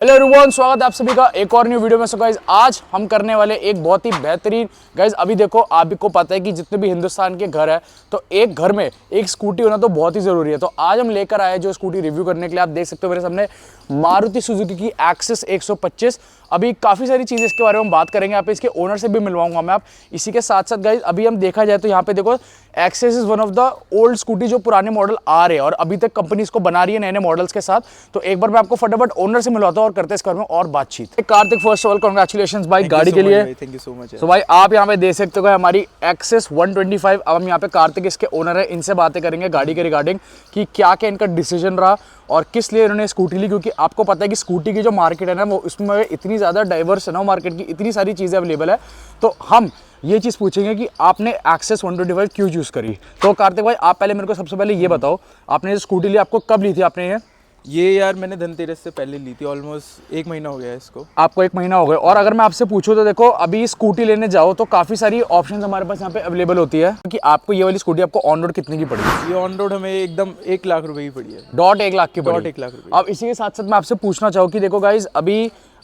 Hello everyone, स्वागत है आप सभी का एक और न्यू वीडियो में। सो गाइज आज हम करने वाले एक बहुत ही बेहतरीन गाइज। अभी देखो, आपको पता है कि जितने भी हिंदुस्तान के घर है तो एक घर में एक स्कूटी होना तो बहुत ही जरूरी है। तो आज हम लेकर आए जो स्कूटी रिव्यू करने के लिए। आप देख सकते हो मेरे सामने मारुति सुजुकी की एक्सेस 125। अभी काफ़ी सारी चीज़ें इसके बारे में हम बात करेंगे। यहाँ पे इसके ओनर से भी मिलवाऊंगा मैं। आप इसी के साथ साथ गाइज अभी हम देखा जाए तो यहाँ पे देखो, Access is one of the old scooty जो पुराने मॉडल आ रहे हैं और अभी तक कंपनी इसको बना रही है नए नए मॉडल्स के साथ। तो एक बार मैं आपको फटाफट ओनर से मिलवाता हूँ और करते हैं इस बारे में और बातचीत। Kartik, first of all congratulations भाई गाड़ी के लिए। Thank you so much. तो भाई आप यहाँ पे देख सकते हो हमारी एक्सेस 125। अब हम यहाँ पे कार्तिक इसके ओनर है, इनसे बातें करेंगे गाड़ी के रिगार्डिंग कि क्या क्या इनका डिसीजन रहा और किस लिए इन्होंने स्कूटी ली। क्योंकि आपको पता है कि स्कूटी की जो मार्केट है ना, वो उसमें इतनी ज़्यादा डाइवर्स है ना, मार्केट की इतनी सारी चीज़ें अवेलेबल है। तो हम ये चीज़ पूछेंगे कि आपने एक्सेस 125 क्यों चूज़ करी। तो कार्तिक भाई, आप पहले मेरे को सबसे पहले ये बताओ, आपने जो स्कूटी ली आपको कब ली थी आपने ये यार मैंने धनतेरस से पहले ली थी। ऑलमोस्ट 1 महीना हो गया है इसको। आपको 1 महीना हो गया। और अगर मैं आपसे पूछूं तो देखो, अभी स्कूटी लेने जाओ तो काफ़ी सारी ऑप्शंस हमारे पास यहाँ पे अवेलेबल होती है कि आपको ये वाली स्कूटी आपको ऑन रोड कितने की पड़ी। ये ऑन रोड हमें एकदम 1 लाख रुपए की पड़ी है। $1 लाख की पड़ी। $1 लाख रुपए। अब इसी के साथ साथ मैं आपसे पूछना चाहूँ कि देखो गाइज,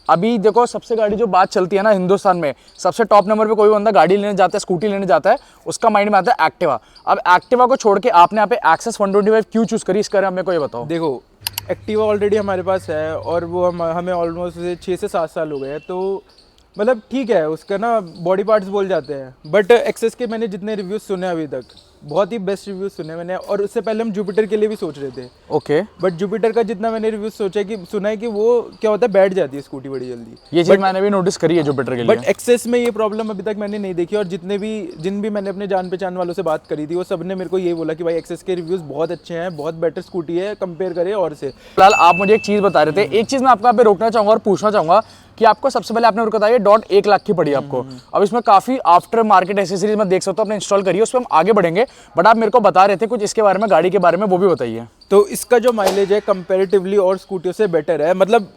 अभी देखो सबसे गाड़ी जो बात चलती है ना हिंदुस्तान में, सबसे टॉप नंबर पे कोई बंदा गाड़ी लेने जाता है, स्कूटी लेने जाता है, उसका माइंड में आता है एक्टिवा। अब एक्टिवा को छोड़ के आपने यहाँ पे एक्सेस 125 क्यों चूज करी, इसके बारे में को ये बताओ। देखो, एक्टिवा ऑलरेडी हमारे पास है और वो हमें ऑलमोस्ट 6 से 7 साल हो गए हैं। तो मतलब ठीक है, उसका ना बॉडी पार्ट्स बोल जाते हैं। बट एक्सेस के मैंने जितने रिव्यूज़ सुने अभी तक, बहुत ही बेस्ट रिव्यूज़ सुने मैंने। और उससे पहले हम जुपिटर के लिए भी सोच रहे थे। ओके। बट जुपिटर का जितना मैंने रिव्यूज़ सोचा कि सुना है कि वो क्या होता है, बैठ जाती है स्कूटी बड़ी जल्दी। ये चीज़ मैंने भी नोटिस करी है जुपिटर के लिए। बट एक्सेस में ये प्रॉब्लम अभी तक मैंने नहीं देखी। और जिन भी मैंने अपने जान पहचान वालों से बात करी थी, वो सब ने मेरे को ये बोला कि भाई एक्सेस के रिव्यूज़ बहुत अच्छे हैं, बहुत बेटर स्कूटी है कंपेयर करें और से। फिलहाल आप मुझे एक चीज़ बता रहे थे, एक चीज़ मैं आपको यहाँ पे रोकना चाहूँगा और पूछना चाहूँगा कि आपको सबसे पहले आपने बताया $1 लाख की पड़ी आपको। अब इसमें काफ़ी आफ्टर मार्केट एसेसरीज मैं देख सकता हूँ आपने इंस्टॉल करी है, उस पर हम आगे बढ़ेंगे। बट आप मेरे को बता रहे थे कुछ इसके बारे में, गाड़ी के बारे में, वो भी बताइए। तो इसका जो माइलेज है कंपैरेटिवली और स्कूटियों से बेटर है। मतलब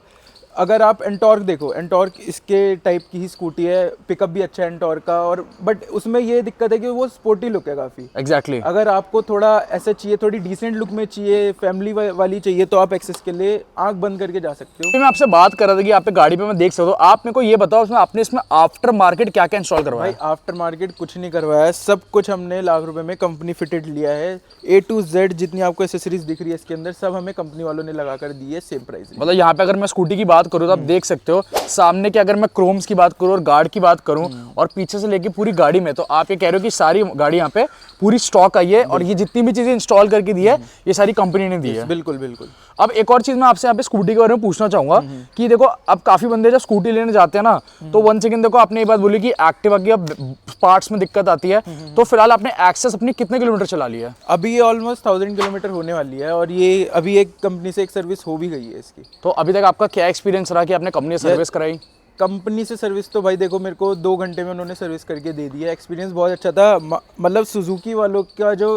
अगर आप एंटॉर्क देखो, एंटॉर्क इसके टाइप की ही स्कूटी है, पिकअप भी अच्छा है एंटॉर्क का। और बट उसमें ये दिक्कत है कि वो स्पोर्टी लुक है काफ़ी। एग्जैक्टली। अगर आपको थोड़ा ऐसा चाहिए, थोड़ी डिसेंट लुक में चाहिए, फैमिली वाली चाहिए, तो आप एक्सेस के लिए आंख बंद करके जा सकते हो। मैं आपसे बात कर रहा था कि आप पे गाड़ी पे मैं देख सकता हूँ, आप मेरे को ये बताओ उसमें आपने इसमें आफ्टर मार्केट क्या क्या इंस्टॉल करवाया। भाई आफ्टर मार्केट कुछ नहीं करवाया है, सब कुछ हमने लाख रुपए में कंपनी फिटेड लिया है। A to Z जितनी आपको एसेसरीज दिख रही है इसके अंदर, सब हमें कंपनी वालों ने लगा कर दी है सेम प्राइस। मतलब यहाँ पे अगर मैं स्कूटी की बात करूँ तो आप देख सकते हो सामने की, अगर मैं क्रोम्स की बात करूँ और गार्ड की बात करूँ और पीछे से लेके पूरी गाड़ी में, तो आप ये कह रहे हो कि सारी गाड़ी यहाँ पे पूरी स्टॉक आई है और ये जितनी भी चीजें इंस्टॉल करके दी है ये सारी कंपनी ने दी है। बिल्कुल बिल्कुल। अब एक और चीज मैं आपसे यहाँ पे स्कूटी के बारे में पूछना चाहूंगा कि देखो, अब काफी बंदे जब स्कूटी लेने जाते हैं ना, तो वन सेकंड देखो, आपने ये बात बोली कि एक्टिवा की अब पार्ट्स में दिक्कत आती है। तो फिलहाल आपने एक्सेस अपनी कितने किलोमीटर चला लिया है? अभी ये ऑलमोस्ट 1000 किलोमीटर होने वाली है और ये अभी एक कंपनी से एक सर्विस हो भी गई है इसकी। तो अभी तक आपका क्या एक्सपीरियंस रहा कि आपने कंपनी से सर्विस कराई? कंपनी से सर्विस तो भाई देखो, मेरे को 2 घंटे में उन्होंने सर्विस करके दे दी है। एक्सपीरियंस बहुत अच्छा था। मतलब सुजुकी वालों का जो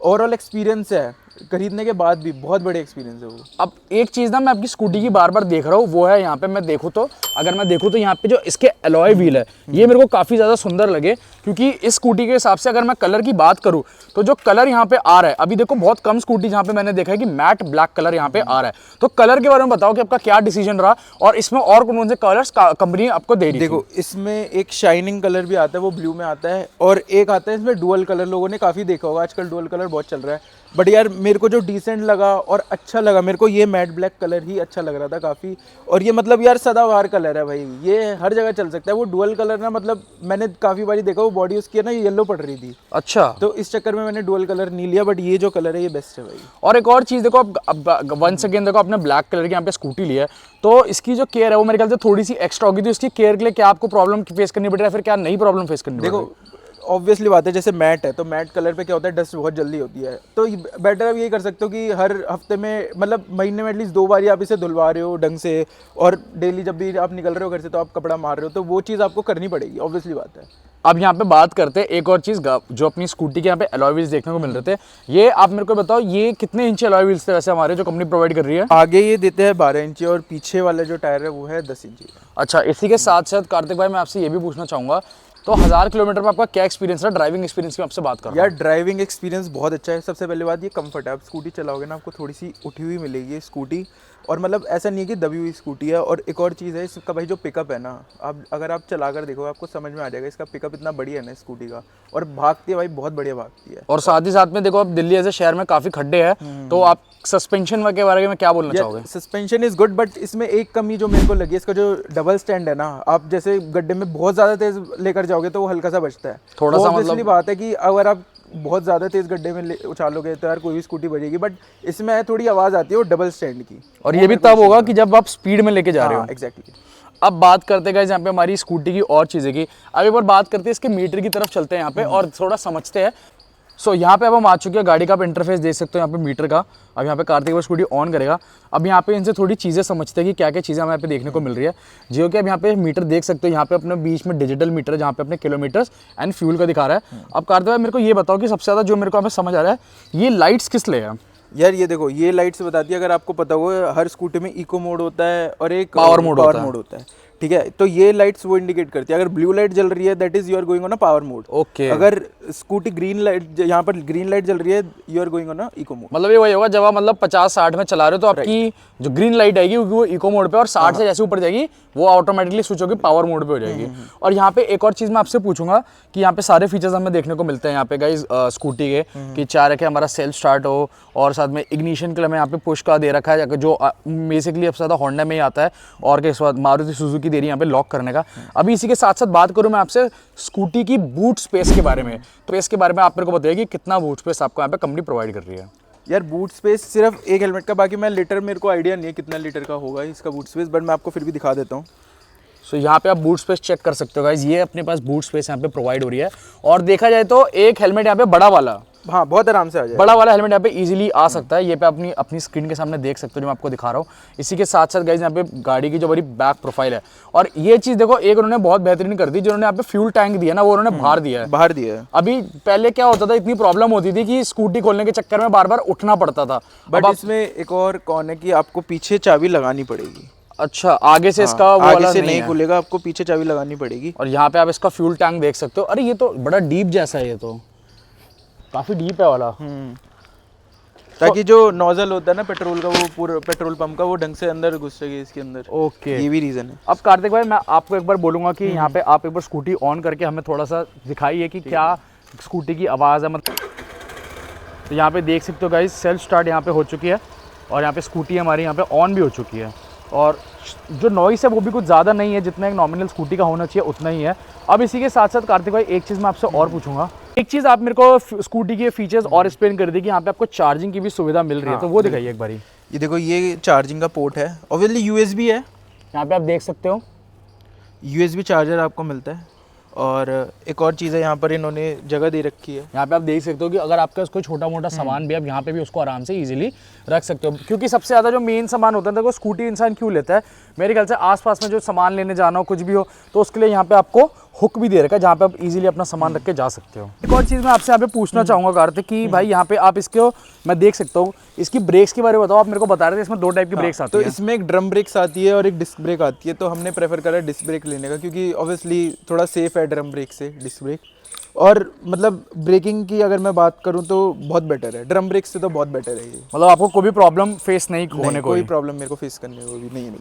ओवरऑल एक्सपीरियंस है खरीदने के बाद भी, बहुत बड़े एक्सपीरियंस है वो। अब एक चीज़ ना मैं आपकी स्कूटी की बार बार देख रहा हूँ, वो है यहाँ पे मैं देखूँ तो, अगर मैं देखूँ तो यहाँ पे जो इसके अलॉय व्हील है, ये मेरे को काफ़ी ज़्यादा सुंदर लगे। क्योंकि इस स्कूटी के हिसाब से अगर मैं कलर की बात करूँ तो जो कलर यहाँ पे आ रहा है, अभी देखो बहुत कम स्कूटी जहाँ पे मैंने देखा है कि मैट ब्लैक कलर यहाँ पे आ रहा है। तो कलर के बारे में बताओ कि आपका क्या डिसीजन रहा और इसमें और कौन कौन से कलर्स कंपनी आपको दे रही है? देखो, इसमें एक शाइनिंग कलर भी आता है, वो ब्लू में आता है, और एक आता है इसमें डुअल कलर। लोगों ने काफ़ी देखा होगा, आजकल डुअल कलर बहुत चल रहा है। बट यार मेरे को जो डिसेंट लगा और अच्छा लगा, मेरे को ये मैट ब्लैक कलर ही अच्छा लग रहा था काफ़ी। और ये मतलब यार सदाबहार कलर है भाई, ये हर जगह चल सकता है। वो डुअल कलर ना, मतलब मैंने काफ़ी बारी देखा, वो बॉडी उसकी है ना येलो पड़ रही थी। अच्छा। तो इस चक्कर में मैंने डुअल कलर नहीं लिया। बट ये जो कलर है ये बेस्ट है भाई। और एक और चीज़ देखो, अब वन सेकेंड देखो, आपने ब्लैक कलर की यहाँ पे स्कूटी ली है, तो इसकी जो केयर है वो मेरे ख्याल से थोड़ी सी एक्स्ट्रा होगी। तो इसकी केयर के लिए क्या आपको प्रॉब्लम फेस करनी पड़ रही है, फिर क्या नई प्रॉब्लम फेस करनी पड़ रही है? देखो, ऑब्वियसली बात है, जैसे मैट है तो मैट कलर पे क्या होता है, डस्ट बहुत जल्दी होती है। तो बेटर आप ये कर सकते हो कि हर हफ्ते में, मतलब महीने में एटलीस्ट 2 बार आप इसे धुलवा रहे हो ढंग से, और डेली जब भी आप निकल रहे हो घर से तो आप कपड़ा मार रहे हो, तो वो चीज़ आपको करनी पड़ेगी, ऑब्वियसली बात है। अब यहाँ पे बात करते हैं एक और चीज़, जो अपनी स्कूटी के यहाँ पे अलॉय व्हील्स देखने को मिल रहे थे, ये आप मेरे को बताओ ये कितने इंच अलॉय व्हील्स थे वैसे हमारे जो कंपनी प्रोवाइड कर रही है? आगे ये देते हैं 12 इंची और पीछे वाला जो टायर है वो है 10 इंची। अच्छा, इसी के साथ साथ कार्तिक भाई मैं आपसे ये भी पूछना चाहूँगा, तो 1000 किलोमीटर में आपका क्या एक्सपीरियंस रहा, ड्राइविंग एक्सपीरियंस की आपसे बात कर रहा हूं। यार ड्राइविंग एक्सपीरियंस बहुत अच्छा है। सबसे पहले बात ये कंफर्ट है, आप स्कूटी चलाओगे ना आपको थोड़ी सी उठी हुई मिलेगी स्कूटी। और मतलब ऐसा नहीं है कि दबी हुई स्कूटी है। और एक और चीज़ है इसका भाई, जो पिकअप है ना, आप अगर आप चला कर देखो आपको समझ में आ जाएगा इसका पिकअप इतना बढ़िया है ना स्कूटी का, और भागती है भाई, बहुत बढ़िया भागती है। और साथ ही साथ में देखो, अब दिल्ली ऐसे शहर में काफ़ी खड्डे हैं, तो आप सस्पेंशन के बारे में क्या बोलना चाहोगे? सस्पेंशन इज गुड, बट इसमें एक कमी जो मेरे को लगी है, इसका जो डबल स्टैंड है ना, आप जैसे गड्ढे में बहुत ज़्यादा तेज़ लेकर जाओगे तो वो हल्का सा बचता है। थोड़ा सा मतलब बात है कि अगर आप बहुत ज़्यादा तेज़ गड्ढे में उछालोगे तो यार कोई भी स्कूटी बजेगी, बट इसमें थोड़ी आवाज़ आती है वो डबल स्टैंड की। और ये भी तब होगा कि जब आप स्पीड में लेके जा रहे हो। एग्जैक्टली। अब बात करते हैं यहाँ पे हमारी स्कूटी की और चीज़ें की। अब एक बार बात करते हैं इसके मीटर की तरफ, चलते हैं यहाँ पे और थोड़ा समझते हैं। सो यहाँ पे अब हम आ चुके हैं, गाड़ी का आप इंटरफेस देख सकते हो यहाँ पे मीटर का। अब यहाँ पे कार्तिक वो स्कूटी ऑन करेगा। अब यहाँ पे इनसे थोड़ी चीज़ें समझते हैं कि क्या क्या चीज़ें हमें यहाँ पे देखने को मिल रही है। जियो कि अब यहाँ पे मीटर देख सकते हो, यहाँ पे अपने बीच में डिजिटल मीटर है जहाँ पे अपने किलोमीटर्स एंड फ्यूल का दिखा रहा है। अब कार्तिक भाई मेरे को ये बताओ कि सबसे ज़्यादा जो मेरे को यहाँ पे समझ आ रहा है, ये लाइट्स किस लिए है? यार ये देखो, ये लाइट्स बताती है, अगर आपको पता हो हर स्कूटी में इको मोड होता है और एक पावर मोड होता है, ठीक है? तो ये लाइट्स वो इंडिकेट करती है। अगर ब्लू लाइट जल रही है that is you are going on a power mode. Okay. अगर स्कूटी ग्रीन लाइट, यहाँ पर ग्रीन लाइट जल रही है, you are going on a eco mode. मतलब ये वही होगा जब आप मतलब 50-60 में चला रहे हो तो आपकी जो ग्रीन लाइट आएगी वो इको मोड पे, और 60 से जैसे ऊपर जाएगी वो ऑटोमेटिकली स्विच होकर पावर मोड पे हो जाएगी। और यहाँ पे एक और चीज़ मैं आपसे पूछूंगा कि यहाँ पे सारे फीचर्स हमें देखने को मिलते हैं यहाँ पे गाइस स्कूटी के, कि चाहे रखे हमारा सेल्फ स्टार्ट हो, और साथ में इग्निशन के लिए हमें यहाँ पे पुश का दे रखा है जो बेसिकली सबसे ज़्यादा होंडा में ही आता है, और के बाद मारुति सुजुकी दे रही है यहाँ पे लॉक करने का। अभी इसी के साथ साथ बात करूँ मैं आपसे स्कूटी की बूट स्पेस के बारे में, तो इसके बारे में आप मेरे को बताइए कि कितना बूट स्पेस आपको यहाँ पे कंपनी प्रोवाइड कर रही है? यार बूट स्पेस सिर्फ एक हेलमेट का, बाकी मैं लीटर मेरे को आइडिया नहीं है कितना लीटर का होगा इसका बूट स्पेस, बट मैं आपको फिर भी दिखा देता हूँ। सो यहाँ पे आप बूट स्पेस चेक कर सकते हो गाइस, ये अपने पास बूट स्पेस यहाँ पे प्रोवाइड हो रही है। और देखा जाए तो एक हेलमेट यहाँ पे बड़ा वाला, हाँ बहुत आराम से आ जाए, बड़ा वाला हेलमेट यहाँ पे इजीली आ सकता है। ये पे अपनी स्क्रीन के सामने देख सकते हो जो मैं आपको दिखा रहा हूँ। इसी के साथ साथ गाइस यहाँ पे गाड़ी की जो बड़ी बैक प्रोफाइल है, और ये चीज़ देखो एक उन्होंने बहुत बेहतरीन कर दी, जिन्होंने यहाँ पे फ्यूल टैंक दिया ना वो उन्होंने बाहर दिया है। अभी पहले क्या होता था, इतनी प्रॉब्लम होती थी कि स्कूटी खोलने के चक्कर में बार बार उठना पड़ता था। बट इसमें एक और कौन है कि आपको पीछे चाबी लगानी पड़ेगी। अच्छा, आगे से इसका वो आगे वाला से नहीं खुलेगा, आपको पीछे चाबी लगानी पड़ेगी। और यहाँ पे आप इसका फ्यूल टैंक देख सकते हो। अरे ये तो बड़ा डीप जैसा है, ये तो काफी डीप है वाला। ताकि जो नोजल होता है ना पेट्रोल का, वो पूरा पेट्रोल पंप का, वो ढंग से अंदर घुस सके इसके अंदर। ओके, ये भी रीजन है। अब कार्तिक भाई मैं आपको एक बार बोलूंगा कि यहाँ पे आप एक बार स्कूटी ऑन करके हमें थोड़ा सा दिखाइए कि क्या स्कूटी की आवाज़ है। मतलब तो यहाँ पे देख सकते हो गाइस, सेल्फ स्टार्ट यहाँ पे हो चुकी है, और यहाँ पे स्कूटी हमारी यहाँ पे ऑन भी हो चुकी है, और जो नॉइस है वो भी कुछ ज़्यादा नहीं है, जितना एक नॉमिनल स्कूटी का होना चाहिए उतना ही है। अब इसी के साथ साथ कार्तिक भाई एक चीज़ मैं आपसे और पूछूंगा, एक चीज़ आप मेरे को स्कूटी के फीचर्स और एक्सप्लेन कर दी कि यहाँ पे आपको चार्जिंग की भी सुविधा मिल रही है, तो वो दिखाइए एक बारी। ये देखो, ये चार्जिंग का पोर्ट है, ऑब्वियसली यूएसबी है, यहाँ पे आप देख सकते हो यूएसबी चार्जर आपको मिलता है। और एक और चीज़ है, यहाँ पर इन्होंने जगह दे रखी है। यहाँ पे आप देख सकते हो कि अगर आपका कोई छोटा मोटा सामान भी, आप यहाँ पे भी उसको आराम से इजीली रख सकते हो, क्योंकि सबसे ज़्यादा जो मेन सामान होता है देखो स्कूटी इंसान क्यों लेता है, मेरे ख्याल से आसपास में जो सामान लेने जाना हो कुछ भी हो तो उसके लिए यहाँ पे आपको हुक भी दे रखा है जहाँ पे आप इजीली अपना सामान रख के जा सकते हो। एक और चीज़ मैं आपसे यहाँ पे पूछना चाहूँगा कार्तिक कि भाई यहाँ पे आप इसको मैं देख सकता हूँ, इसकी ब्रेक्स के बारे में बताओ। आप मेरे को बता रहे थे इसमें 2 टाइप की ब्रेक्स आती तो है। इसमें एक ड्रम ब्रेक्स आती है और एक डिस्क ब्रेक आती है, तो हमने प्रेफर करा डिस्क ब्रेक लेने का, क्योंकि ऑब्वियसली थोड़ा सेफ है ड्रम ब्रेक से डिस्क ब्रेक। और मतलब ब्रेकिंग की अगर मैं बात करूं तो बहुत बेटर है, ड्रम ब्रेक से तो बहुत बेटर है ये। मतलब आपको कोई भी प्रॉब्लम फेस नहीं होने को, कोई प्रॉब्लम मेरे को फेस करने को भी नहीं।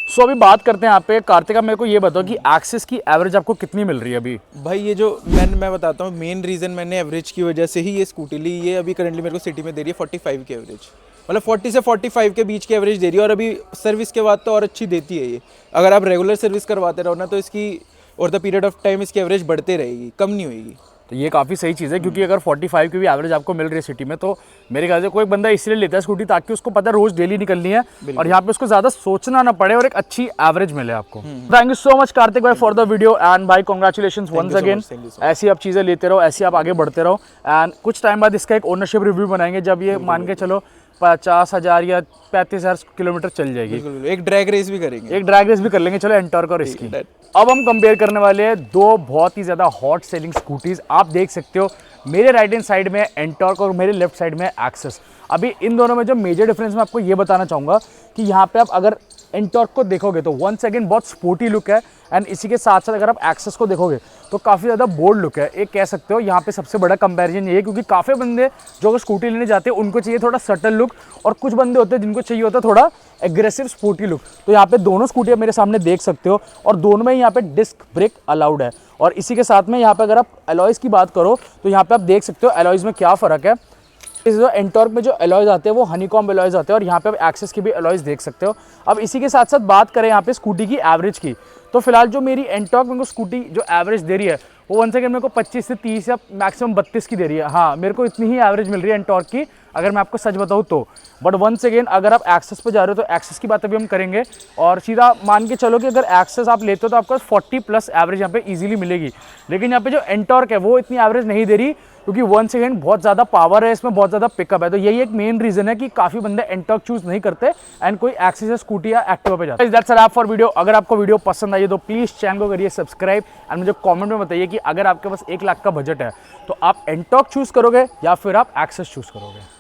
सो अभी बात करते हैं यहाँ पे कार्तिक, मेरे को ये बताओ कि एक्सेस की एवरेज आपको कितनी मिल रही है अभी? भाई ये जो मैं बताता हूँ, मेन रीज़न मैंने एवरेज की वजह से ही ये स्कूटी ली। ये अभी करंटली मेरे को सिटी में दे रही है 45 की एवरेज, मतलब 40 से 45 के बीच की एवरेज दे रही है। और अभी सर्विस के बाद तो और अच्छी देती है ये। अगर आप रेगुलर सर्विस करवाते रहो ना तो इसकी और द पीरियड ऑफ टाइम इसकी एवरेज बढ़ते रहेगी, कम नहीं होगी। तो ये काफ़ी सही चीज़ है, क्योंकि अगर 45 की भी एवरेज आपको मिल रही है सिटी में, तो मेरे ख्याल से कोई बंदा इसलिए लेता है स्कूटी ताकि उसको पता है रोज डेली निकलनी है और यहाँ पे उसको ज़्यादा सोचना ना पड़े और एक अच्छी एवरेज मिले आपको। Thank you so much Kartik भाई फॉर द वीडियो एंड भाई कॉन्ग्रेचुलेशंस वंस अगेन। ऐसी आप चीज़ें लेते रहो, ऐसी आप आगे बढ़ते रहो, एंड कुछ टाइम बाद इसका एक ओनरशिप रिव्यू बनाएंगे जब ये मान के चलो 50,000 या 35,000 किलोमीटर चल जाएगी। एक ड्रैग रेस भी करेंगे, एक ड्रैग रेस भी कर लेंगे, चलो एंटॉर्क और इसकी। अब हम कंपेयर करने वाले हैं 2 बहुत ही ज़्यादा हॉट सेलिंग स्कूटीज़। आप देख सकते हो मेरे राइट हैंड साइड में एंटॉर्क और मेरे लेफ्ट साइड में एक्सेस। अभी इन दोनों में जो मेजर डिफरेंस मैं आपको ये बताना चाहूँगा कि यहाँ पे आप अगर एंटॉर्क को देखोगे तो वंस अगेन बहुत स्पोर्टी लुक है। एंड इसी के साथ साथ अगर आप एक्सेस को देखोगे तो काफ़ी ज़्यादा बोल्ड लुक है, एक कह सकते हो। यहाँ पे सबसे बड़ा कंपैरिजन ये है क्योंकि काफ़ी बंदे जो अगर स्कूटी लेने जाते हैं उनको चाहिए थोड़ा सटल लुक, और कुछ बंदे होते हैं जिनको चाहिए होता है थोड़ा एग्रेसिव स्पोर्टी लुक। तो यहाँ पे दोनों स्कूटियाँ मेरे सामने देख सकते हो, और दोनों में यहाँ पे डिस्क ब्रेक अलाउड है। और इसी के साथ में यहाँ पे अगर आप एलॉयज़ की बात करो तो यहाँ पे आप देख सकते हो एलॉयज़ में क्या फ़र्क है। इस जो एंटॉर्क में जो एलॉयज़ आते हैं वो हनीकॉम्ब एलॉयज़ आते हैं, और यहाँ पे आप एक्सेस की भी एलॉयज़ देख सकते हो। अब इसी के साथ साथ बात करें यहाँ पे स्कूटी की एवरेज की, तो फिलहाल जो मेरी एंटॉर्क मेरे को स्कूटी जो एवरेज दे रही है वो वन सेकेंड मेरे को 25 से 30 या मैक्सिमम 32 की दे रही है। हाँ, मेरे को इतनी ही एवरेज मिल रही है एंटॉर्क की, अगर मैं आपको सच बताऊँ तो। बट वंस अगेन अगर आप एक्सेस पे जा रहे हो तो एक्सेस की बात अभी हम करेंगे, और सीधा मान के चलो कि अगर एक्सेस आप लेते हो तो आपको 40+ एवरेज यहाँ पे इजीली मिलेगी। लेकिन यहाँ पे जो एंटॉर्क है वो इतनी एवरेज नहीं दे रही, क्योंकि वंस अगेन बहुत ज़्यादा पावर है इसमें, बहुत ज़्यादा पिकअप है। तो यही एक मेन रीज़न है कि काफ़ी बंदे एंटॉर्क चूज़ नहीं करते एंड कोई एक्सेस या स्कूटी या एक्टिवा पे जाते हैं। That's all for video. अगर आपको वीडियो पसंद आई है तो प्लीज़ चैनल को करिए सब्सक्राइब, एंड मुझे कमेंट में बताइए कि अगर आपके पास 1 लाख का बजट है तो आप एंटॉर्क चूज़ करोगे या फिर आप एक्सेस चूज़ करोगे।